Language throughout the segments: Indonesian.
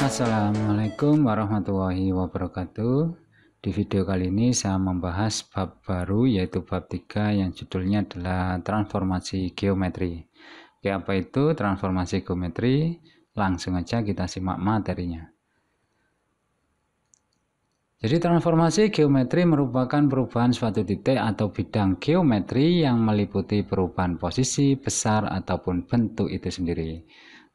Assalamualaikum warahmatullahi wabarakatuh. Di video kali ini saya membahas bab baru, yaitu bab 3 yang judulnya adalah transformasi geometri. Oke, apa itu transformasi geometri? Langsung aja kita simak materinya. Jadi transformasi geometri merupakan perubahan suatu titik atau bidang geometri yang meliputi perubahan posisi, besar, ataupun bentuk itu sendiri.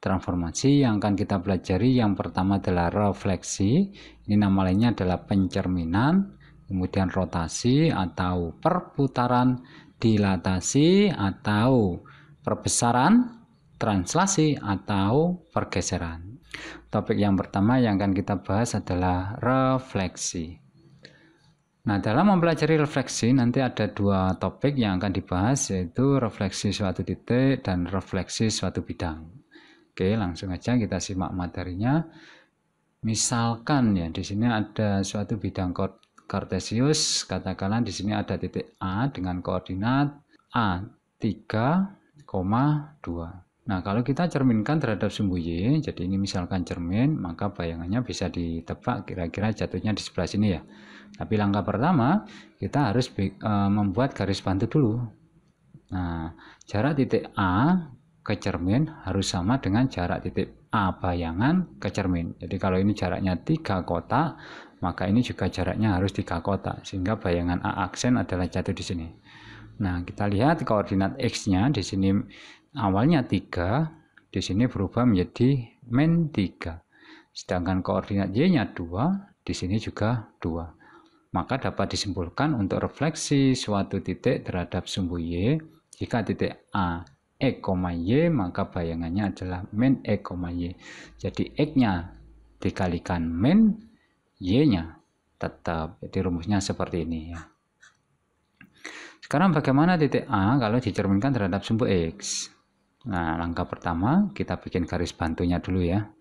Transformasi yang akan kita pelajari yang pertama adalah refleksi. Ini nama lainnya adalah pencerminan, kemudian rotasi atau perputaran, dilatasi atau perbesaran, translasi atau pergeseran. Topik yang pertama yang akan kita bahas adalah refleksi. Nah, dalam mempelajari refleksi nanti ada dua topik yang akan dibahas, yaitu refleksi suatu titik dan refleksi suatu bidang. Oke, langsung aja kita simak materinya. Misalkan ya di sini ada suatu bidang kartesius, katakanlah di sini ada titik A dengan koordinat A3,2. Nah, kalau kita cerminkan terhadap sumbu Y, jadi ini misalkan cermin, maka bayangannya bisa ditebak kira-kira jatuhnya di sebelah sini ya. Tapi langkah pertama, kita harus membuat garis bantu dulu. Nah, jarak titik A ke cermin harus sama dengan jarak titik A bayangan ke cermin. Jadi kalau ini jaraknya 3 kotak, maka ini juga jaraknya harus 3 kotak, sehingga bayangan A aksen adalah jatuh di sini. Nah, kita lihat koordinat X-nya di sini awalnya 3, di sini berubah menjadi min 3. Sedangkan koordinat Y-nya 2, di sini juga 2. Maka dapat disimpulkan untuk refleksi suatu titik terhadap sumbu Y, jika titik A E, Y, maka bayangannya adalah min E, Y. Jadi X-nya dikalikan min, Y-nya tetap. Jadi rumusnya seperti ini ya. Sekarang bagaimana titik A kalau dicerminkan terhadap sumbu X? Nah, langkah pertama kita bikin garis bantunya dulu ya.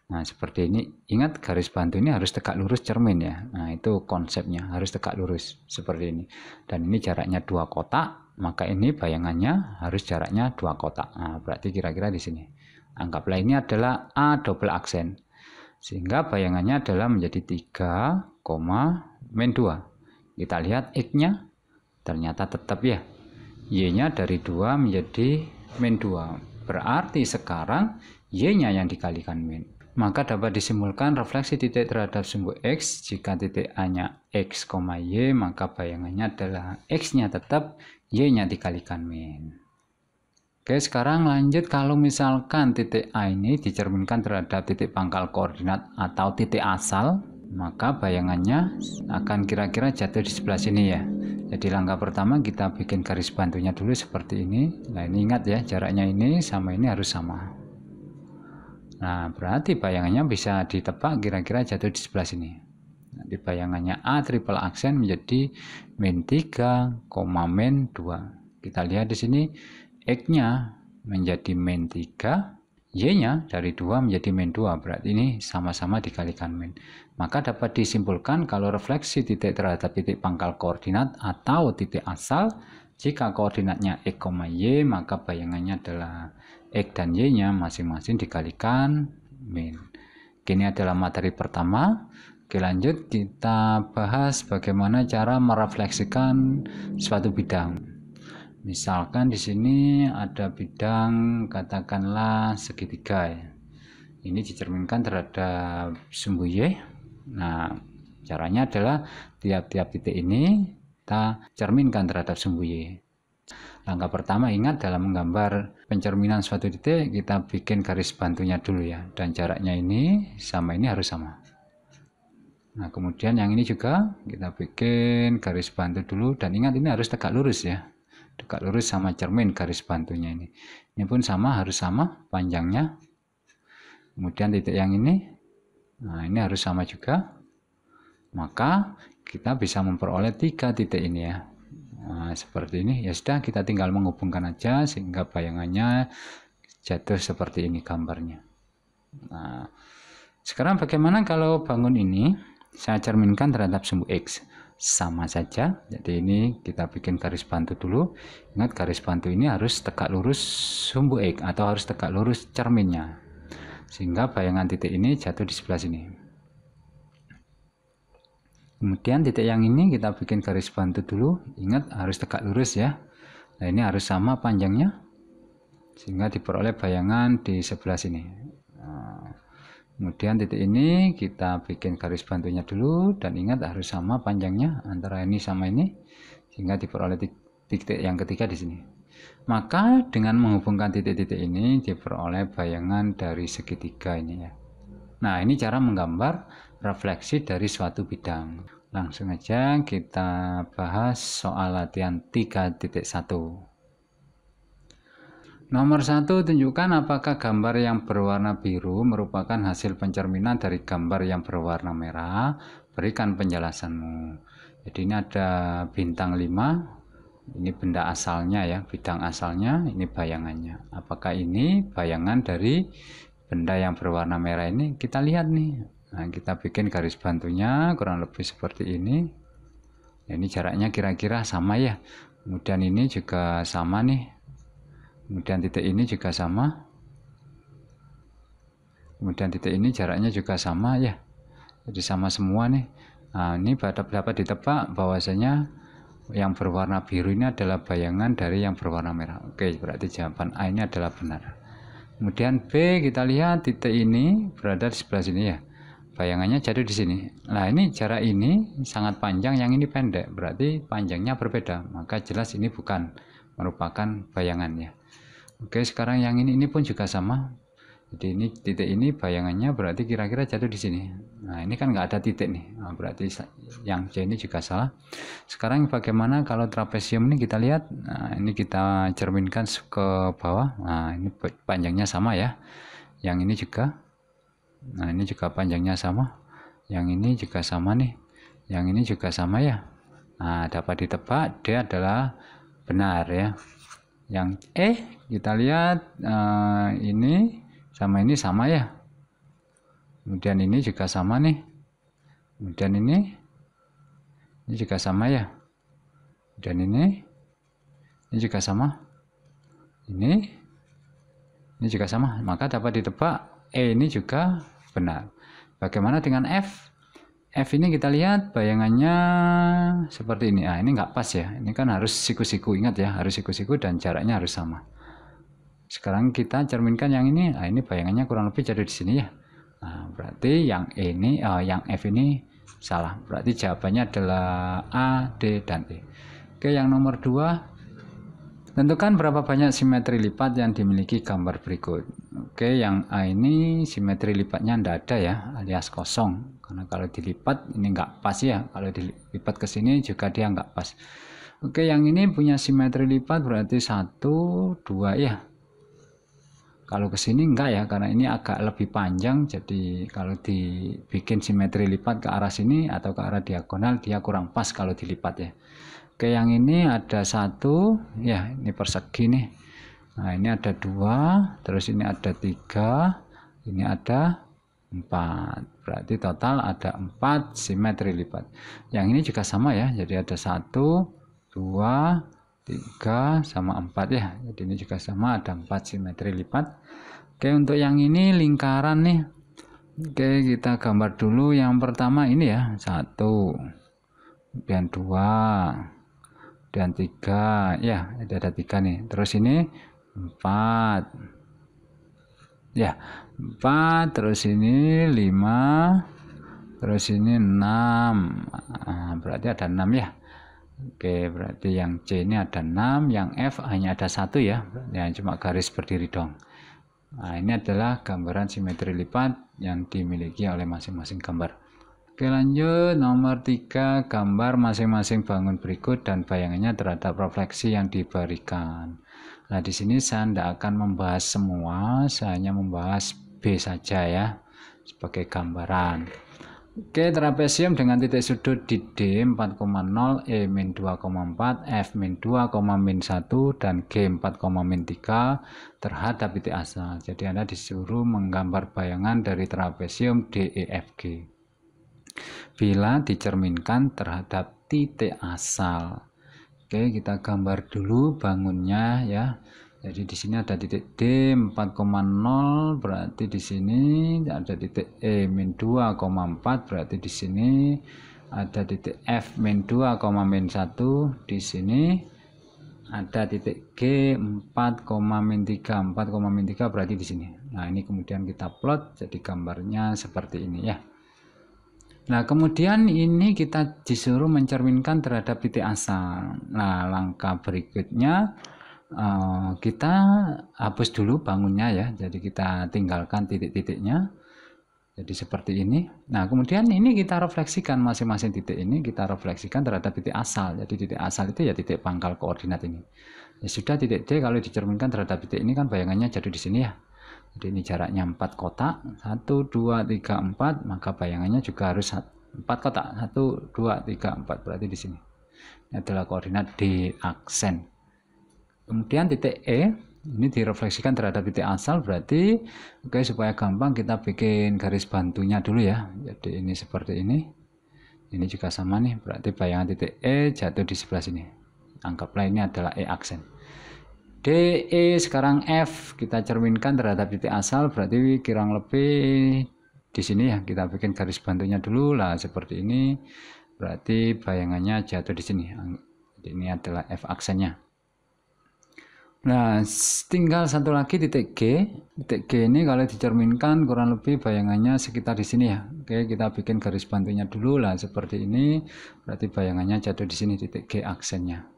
Nah, seperti ini. Ingat, garis bantu ini harus tegak lurus cermin ya. Nah, itu konsepnya, harus tegak lurus seperti ini. Dan ini jaraknya 2 kotak, maka ini bayangannya harus jaraknya 2 kotak. Nah, berarti kira-kira di sini. Anggaplah ini adalah A double aksen. Sehingga bayangannya adalah menjadi 3, min 2. Kita lihat X-nya ternyata tetap ya. Y-nya dari 2 menjadi min 2. Berarti sekarang Y-nya yang dikalikan min. Maka dapat disimpulkan refleksi titik terhadap sumbu X, jika titik A-nya X, Y, maka bayangannya adalah X-nya tetap, Y-nya dikalikan min. Oke, sekarang lanjut kalau misalkan titik A ini dicerminkan terhadap titik pangkal koordinat atau titik asal, maka bayangannya akan kira-kira jatuh di sebelah sini ya. Jadi langkah pertama kita bikin garis bantunya dulu seperti ini. Nah, ini ingat ya, jaraknya ini sama ini harus sama. Nah, berarti bayangannya bisa ditebak kira-kira jatuh di sebelah sini. Nah, di bayangannya A triple aksen menjadi min 3, min 2. Kita lihat di sini X-nya menjadi min 3, Y-nya dari 2 menjadi min 2. Berarti ini sama-sama dikalikan min. Maka dapat disimpulkan kalau refleksi titik terhadap titik pangkal koordinat atau titik asal, jika koordinatnya X, Y, maka bayangannya adalah X dan Y-nya masing-masing dikalikan min. Ini adalah materi pertama. Oke, lanjut kita bahas bagaimana cara merefleksikan suatu bidang. Misalkan di sini ada bidang katakanlah segitiga ya. Ini dicerminkan terhadap sumbu Y. Nah, caranya adalah tiap-tiap titik ini kita cerminkan terhadap sumbu Y. Langkah pertama, ingat dalam menggambar pencerminan suatu titik kita bikin garis bantunya dulu ya, dan jaraknya ini sama ini harus sama. Nah, kemudian yang ini juga kita bikin garis bantu dulu, dan ingat ini harus tegak lurus ya, tegak lurus sama cermin garis bantunya ini. Ini pun sama, harus sama panjangnya. Kemudian titik yang ini, nah ini harus sama juga. Maka kita bisa memperoleh 3 titik ini ya. Nah, seperti ini ya, sudah, kita tinggal menghubungkan aja sehingga bayangannya jatuh seperti ini gambarnya. Nah, sekarang bagaimana kalau bangun ini saya cerminkan terhadap sumbu X? Sama saja. Jadi ini kita bikin garis bantu dulu. Ingat, garis bantu ini harus tegak lurus sumbu X atau harus tegak lurus cerminnya. sehingga bayangan titik ini jatuh di sebelah sini. Kemudian titik yang ini kita bikin garis bantu dulu, ingat harus tegak lurus ya. Nah ini harus sama panjangnya, sehingga diperoleh bayangan di sebelah sini. Nah, kemudian titik ini kita bikin garis bantunya dulu, dan ingat harus sama panjangnya antara ini sama ini, sehingga diperoleh titik yang ketiga di sini. Maka dengan menghubungkan titik-titik ini diperoleh bayangan dari segitiga ini ya. Nah ini cara menggambar refleksi dari suatu bidang. Langsung aja kita bahas soal latihan 3.1. Nomor 1, tunjukkan apakah gambar yang berwarna biru merupakan hasil pencerminan dari gambar yang berwarna merah. Berikan penjelasanmu. Jadi ini ada bintang 5, ini benda asalnya ya, bidang asalnya, ini bayangannya. Apakah ini bayangan dari benda yang berwarna merah ini? Kita lihat nih. Nah, kita bikin garis bantunya kurang lebih seperti ini. Nah, ini jaraknya kira-kira sama ya. Kemudian ini juga sama nih. Kemudian titik ini juga sama. Kemudian titik ini jaraknya juga sama ya. Jadi sama semua nih. Nah, ini dapat ditebak bahwasanya yang berwarna biru ini adalah bayangan dari yang berwarna merah. Oke, berarti jawaban A ini adalah benar. Kemudian B, kita lihat titik ini berada di sebelah sini ya. Bayangannya jatuh di sini. Nah, ini jarak ini sangat panjang, yang ini pendek. Berarti panjangnya berbeda. Maka jelas ini bukan merupakan bayangannya. Oke, sekarang yang ini pun juga sama. Jadi ini titik ini bayangannya berarti kira-kira jatuh di sini. Nah, ini kan nggak ada titik nih. Nah, berarti yang C ini juga salah. Sekarang bagaimana kalau trapesium ini kita lihat. Nah, ini kita cerminkan ke bawah. Nah, ini panjangnya sama ya. Yang ini juga. Nah, ini juga panjangnya sama. Yang ini juga sama nih. Yang ini juga sama ya. Nah, dapat ditebak D adalah benar ya. Yang E kita lihat ini sama ini sama ya. Kemudian ini juga sama nih. Kemudian ini juga sama ya. Dan ini juga sama. Ini juga sama. Maka dapat ditebak E ini juga benar. Bagaimana dengan F? F ini kita lihat bayangannya seperti ini. Ini nggak pas ya. Ini kan harus siku-siku, ingat ya, harus siku-siku dan jaraknya harus sama. Sekarang kita cerminkan yang ini. Nah, ini bayangannya kurang lebih jadi di sini ya. Nah, berarti yang ini, yang F ini salah. Berarti jawabannya adalah A, D, dan E. Oke, yang nomor 2. Tentukan berapa banyak simetri lipat yang dimiliki gambar berikut. Oke, yang A ini simetri lipatnya tidak ada ya, alias kosong. Karena kalau dilipat ini nggak pas ya. Kalau dilipat ke sini juga dia nggak pas. Oke, yang ini punya simetri lipat berarti 1, 2 ya. Kalau ke sini enggak ya, karena ini agak lebih panjang, jadi kalau dibikin simetri lipat ke arah sini atau ke arah diagonal dia kurang pas kalau dilipat ya. Oke, yang ini ada 1 ya, ini persegi nih. Nah, ini ada 2, terus ini ada 3, ini ada 4. Berarti total ada 4 simetri lipat. Yang ini juga sama ya, jadi ada 1, 2, 3 sama 4 ya. Jadi ini juga sama, ada 4 simetri lipat. Oke, untuk yang ini lingkaran nih. Oke, kita gambar dulu yang pertama ini ya, 1, kemudian 2, dan 3 ya, ada 3 nih. Terus ini 4 ya, 4, terus ini 5, terus ini 6. Nah, berarti ada 6 ya. Oke, berarti yang C ini ada 6, yang F hanya ada 1 ya, yang cuma garis berdiri dong. Nah, ini adalah gambaran simetri lipat yang dimiliki oleh masing-masing gambar. Oke, lanjut nomor 3, gambar masing-masing bangun berikut dan bayangannya terhadap refleksi yang diberikan. Nah, di sini saya tidak akan membahas semua, saya hanya membahas B saja ya, sebagai gambaran. Oke, trapesium dengan titik sudut di D 4,0, E min 2,4, F min 2, min 1, dan G 4, min 3 terhadap titik asal. Jadi Anda disuruh menggambar bayangan dari trapesium DEFG bila dicerminkan terhadap titik asal. Oke, kita gambar dulu bangunnya ya. Jadi di sini ada titik D 4,0, berarti di sini ada titik E min 2,4, berarti di sini ada titik F min 2, min 1, di sini ada titik G 4, min 3, min 3 berarti di sini. Nah, ini kemudian kita plot jadi gambarnya seperti ini ya. Nah, kemudian ini kita disuruh mencerminkan terhadap titik asal. Nah, langkah berikutnya kita hapus dulu bangunnya ya. Jadi kita tinggalkan titik-titiknya. Jadi seperti ini. Nah, kemudian ini kita refleksikan masing-masing titik ini, kita refleksikan terhadap titik asal. Jadi titik asal itu ya titik pangkal koordinat ini. Ya sudah, titik D kalau dicerminkan terhadap titik ini kan bayangannya jadi di sini ya. Jadi ini jaraknya 4 kotak, 1, 2, 3, 4, maka bayangannya juga harus 4 kotak, 1, 2, 3, 4, berarti di sini. Ini adalah koordinat D aksen. Kemudian titik E, ini direfleksikan terhadap titik asal, berarti oke, supaya gampang kita bikin garis bantunya dulu ya. Jadi ini seperti ini. Ini juga sama nih, berarti bayangan titik E jatuh di sebelah sini. Anggaplah ini adalah E aksen. D, E, sekarang F kita cerminkan terhadap titik asal, berarti kurang lebih di sini ya, kita bikin garis bantunya dulu lah seperti ini, berarti bayangannya jatuh di sini. Jadi ini adalah F aksennya. Nah, tinggal satu lagi titik G. Titik G ini kalau dicerminkan kurang lebih bayangannya sekitar di sini ya. Oke, kita bikin garis bantunya dulu lah seperti ini, berarti bayangannya jatuh di sini titik G aksennya.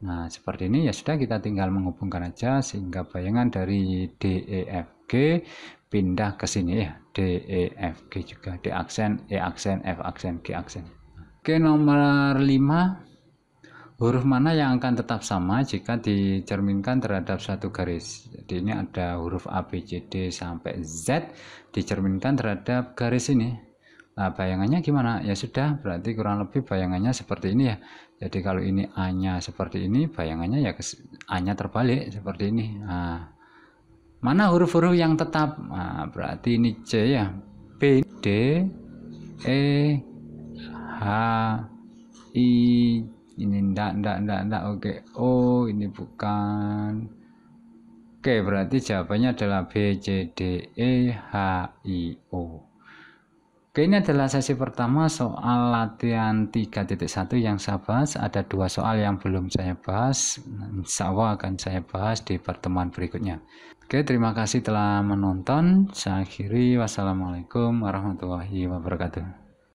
Nah, seperti ini ya sudah, kita tinggal menghubungkan aja sehingga bayangan dari DEFG pindah ke sini ya. DEFG juga, D aksen, E aksen, F aksen, G aksen. Oke, nomor 5. Huruf mana yang akan tetap sama jika dicerminkan terhadap satu garis? Jadi ini ada huruf A, B, C, D sampai Z dicerminkan terhadap garis ini. Nah, bayangannya gimana? Ya sudah, berarti kurang lebih bayangannya seperti ini ya. Jadi kalau ini A-nya seperti ini, bayangannya ya A-nya terbalik seperti ini. Nah, mana huruf-huruf yang tetap? Nah, berarti ini C ya. B, D, E, H, I, ini enggak. Oke. O, ini bukan. Oke, berarti jawabannya adalah B, C, D, E, H, I, O. Oke, ini adalah sesi pertama soal latihan 3.1 yang saya bahas. Ada 2 soal yang belum saya bahas. Insya Allah akan saya bahas di pertemuan berikutnya. Oke, terima kasih telah menonton. Saya akhiri. Wassalamualaikum warahmatullahi wabarakatuh.